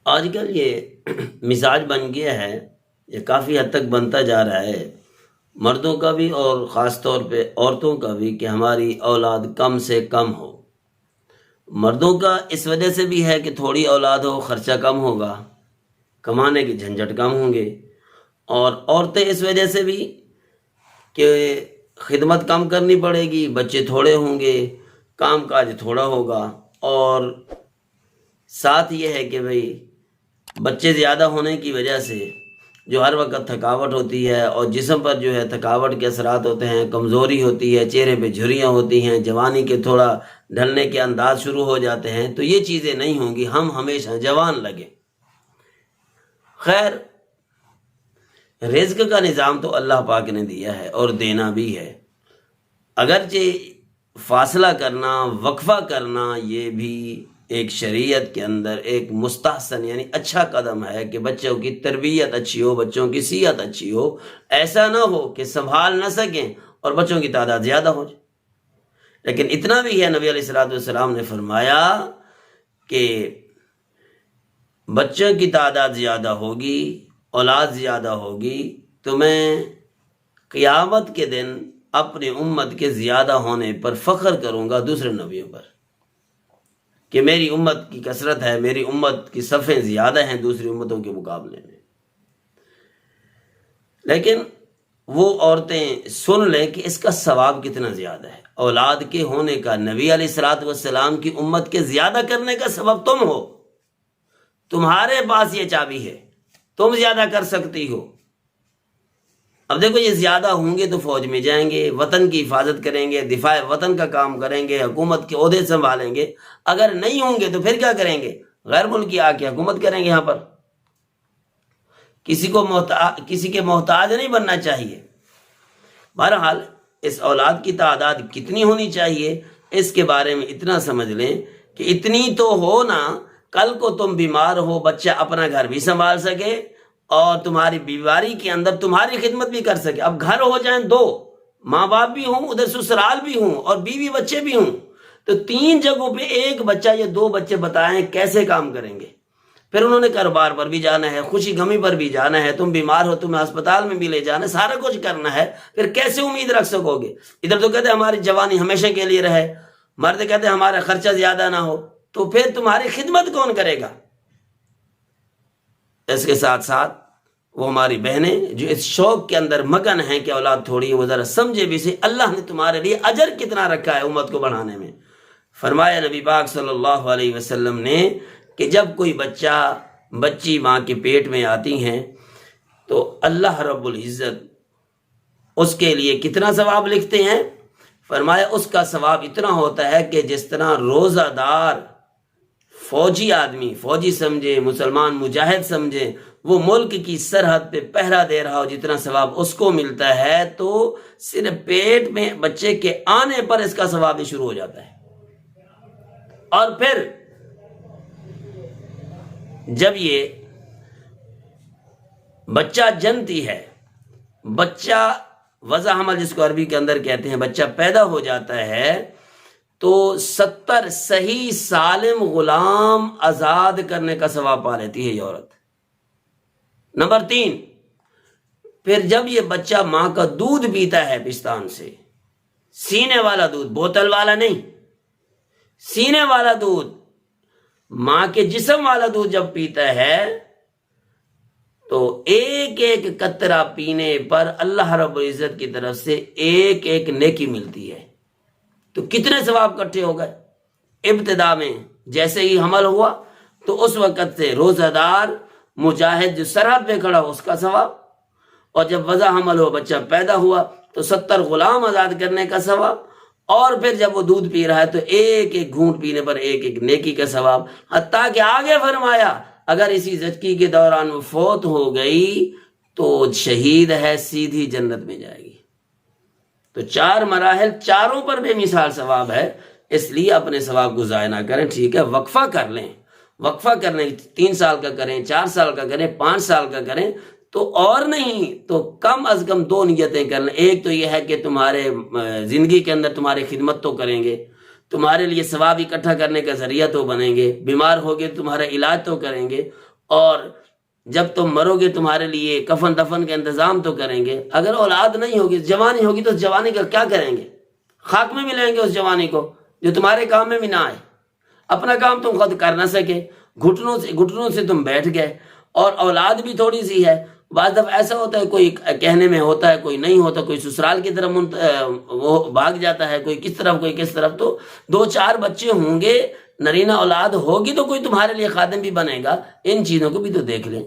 آج کل یہ مزاج بن گیا ہے، یہ کافی حد تک بنتا جا رہا ہے، مردوں کا بھی اور خاص طور پہ عورتوں کا بھی، کہ ہماری اولاد کم سے کم ہو۔ مردوں کا اس وجہ سے بھی ہے کہ تھوڑی اولاد ہو، خرچہ کم ہوگا، کمانے کے جھنجھٹ کم ہوں گے، اور عورتیں اس وجہ سے بھی کہ خدمت کم کرنی پڑے گی، بچے تھوڑے ہوں گے، کام کاج تھوڑا ہوگا، اور ساتھ یہ ہے کہ بھئی بچے زیادہ ہونے کی وجہ سے جو ہر وقت تھکاوٹ ہوتی ہے، اور جسم پر جو ہے تھکاوٹ کے اثرات ہوتے ہیں، کمزوری ہوتی ہے، چہرے پہ جھریاں ہوتی ہیں، جوانی کے تھوڑا ڈھلنے کے انداز شروع ہو جاتے ہیں، تو یہ چیزیں نہیں ہوں گی، ہم ہمیشہ جوان لگیں۔ خیر، رزق کا نظام تو اللہ پاک نے دیا ہے اور دینا بھی ہے، اگرچہ فاصلہ کرنا، وقفہ کرنا، یہ بھی ایک شریعت کے اندر ایک مستحسن یعنی اچھا قدم ہے کہ بچوں کی تربیت اچھی ہو، بچوں کی صحت اچھی ہو، ایسا نہ ہو کہ سنبھال نہ سکیں اور بچوں کی تعداد زیادہ ہو جائے۔ لیکن اتنا بھی ہے، نبی علیہ الصلوۃ والسلام نے فرمایا کہ بچوں کی تعداد زیادہ ہوگی، اولاد زیادہ ہوگی، تو میں قیامت کے دن اپنی امت کے زیادہ ہونے پر فخر کروں گا دوسرے نبیوں پر، کہ میری امت کی کثرت ہے، میری امت کی صفیں زیادہ ہیں دوسری امتوں کے مقابلے میں۔ لیکن وہ عورتیں سن لیں کہ اس کا ثواب کتنا زیادہ ہے۔ اولاد کے ہونے کا، نبی علیہ الصلوۃ والسلام کی امت کے زیادہ کرنے کا سبب تم ہو، تمہارے پاس یہ چابی ہے، تم زیادہ کر سکتی ہو۔ اب دیکھو، یہ زیادہ ہوں گے تو فوج میں جائیں گے، وطن کی حفاظت کریں گے، دفاع وطن کا کام کریں گے، حکومت کے عہدے سنبھالیں گے۔ اگر نہیں ہوں گے تو پھر کیا کریں گے؟ غیر ملکی آ کے حکومت کریں گے۔ یہاں پر کسی کے محتاج نہیں بننا چاہیے۔ بہرحال اس اولاد کی تعداد کتنی ہونی چاہیے، اس کے بارے میں اتنا سمجھ لیں کہ اتنی تو ہو نا، کل کو تم بیمار ہو، بچہ اپنا گھر بھی سنبھال سکے اور تمہاری بیماری کے اندر تمہاری خدمت بھی کر سکے۔ اب گھر ہو جائیں دو، ماں باپ بھی ہوں، ادھر سسرال بھی ہوں، اور بیوی بچے بھی ہوں، تو 3 جگہوں پہ ایک بچہ یا 2 بچے بتائیں کیسے کام کریں گے؟ پھر انہوں نے کاروبار پر بھی جانا ہے، خوشی غمی پر بھی جانا ہے، تم بیمار ہو تمہیں ہسپتال میں بھی لے جانا ہے، سارا کچھ کرنا ہے، پھر کیسے امید رکھ سکو گے؟ ادھر تو کہتے ہماری جوانی ہمیشہ کے لیے رہے، مرد کہتے ہمارا خرچہ زیادہ نہ ہو، تو پھر تمہاری خدمت کون کرے گا؟ اس کے ساتھ ساتھ وہ ہماری بہنیں جو اس شوق کے اندر مگن ہیں کہ اولاد تھوڑی ہے، وہ ذرا سمجھے بھی سے اللہ نے تمہارے لیے اجر کتنا رکھا ہے امت کو بڑھانے میں۔ فرمایا نبی پاک صلی اللہ علیہ وسلم نے کہ جب کوئی بچی ماں کے پیٹ میں آتی ہیں تو اللہ رب العزت اس کے لیے کتنا ثواب لکھتے ہیں؟ فرمایا اس کا ثواب اتنا ہوتا ہے کہ جس طرح روزہ دار فوجی آدمی، فوجی سمجھے، مسلمان مجاہد سمجھے، وہ ملک کی سرحد پہ پہرا دے رہا ہو، جتنا ثواب اس کو ملتا ہے، تو صرف پیٹ میں بچے کے آنے پر اس کا ثواب شروع ہو جاتا ہے۔ اور پھر جب یہ بچہ جنتی ہے، بچہ وضع حمل جس کو عربی کے اندر کہتے ہیں، بچہ پیدا ہو جاتا ہے، تو 70 صحیح سالم غلام آزاد کرنے کا ثواب پا لیتی ہے یہ عورت۔ نمبر 3، پھر جب یہ بچہ ماں کا دودھ پیتا ہے پستان سے، سینے والا دودھ، بوتل والا نہیں، سینے والا دودھ، ماں کے جسم والا دودھ جب پیتا ہے، تو ایک ایک قطرہ پینے پر اللہ رب العزت کی طرف سے ایک ایک نیکی ملتی ہے۔ تو کتنے ثواب کٹھے ہو گئے؟ ابتدا میں جیسے ہی حمل ہوا تو اس وقت سے روزہ دار مجاہد جو سرحد پہ کھڑا ہو اس کا ثواب، اور جب وضع حمل ہو، بچہ پیدا ہوا، تو 70 غلام آزاد کرنے کا ثواب، اور پھر جب وہ دودھ پی رہا ہے تو ایک ایک گھونٹ پینے پر ایک ایک نیکی کا ثواب۔ حتیٰ کہ آگے فرمایا اگر اسی زچگی کے دوران وہ فوت ہو گئی تو شہید ہے، سیدھی جنت میں جائے گی۔ تو 4 مراحل، چاروں پر بے مثال ثواب ہے، اس لیے اپنے ثواب کو ضائع نہ کریں۔ ٹھیک ہے، وقفہ کر لیں، وقفہ کرنے 3 سال کا کریں، 4 سال کا کریں، 5 سال کا کریں، تو اور نہیں تو کم از کم 2 نیتیں کر لیں۔ ایک تو یہ ہے کہ تمہارے زندگی کے اندر تمہاری خدمت تو کریں گے، تمہارے لیے ثواب اکٹھا کرنے کا ذریعہ تو بنیں گے، بیمار ہوگے تمہارا علاج تو کریں گے، اور جب تم مرو گے تمہارے لیے کفن دفن کا انتظام تو کریں گے. اگر اولاد نہیں ہوگی، جوانی ہوگی، تو اس جوانی کا کیا کریں گے؟ خاک میں ملیں گے اس جوانی کو جو تمہارے کام میں بھی نہ آئے. اپنا کام تم خود کر نہ سکے، گھٹنوں سے تم بیٹھ گئے. اور اولاد بھی تھوڑی سی ہے، بعض دفعہ ایسا ہوتا ہے کوئی کہنے میں ہوتا ہے، کوئی نہیں ہوتا، کوئی سسرال کی طرف وہ بھاگ جاتا ہے، کوئی کس طرف کوئی کس طرف. تو 2-4 بچے ہوں گے، نرینہ اولاد ہوگی تو کوئی تمہارے لیے خادم بھی بنے گا. ان چیزوں کو بھی تو دیکھ لیں.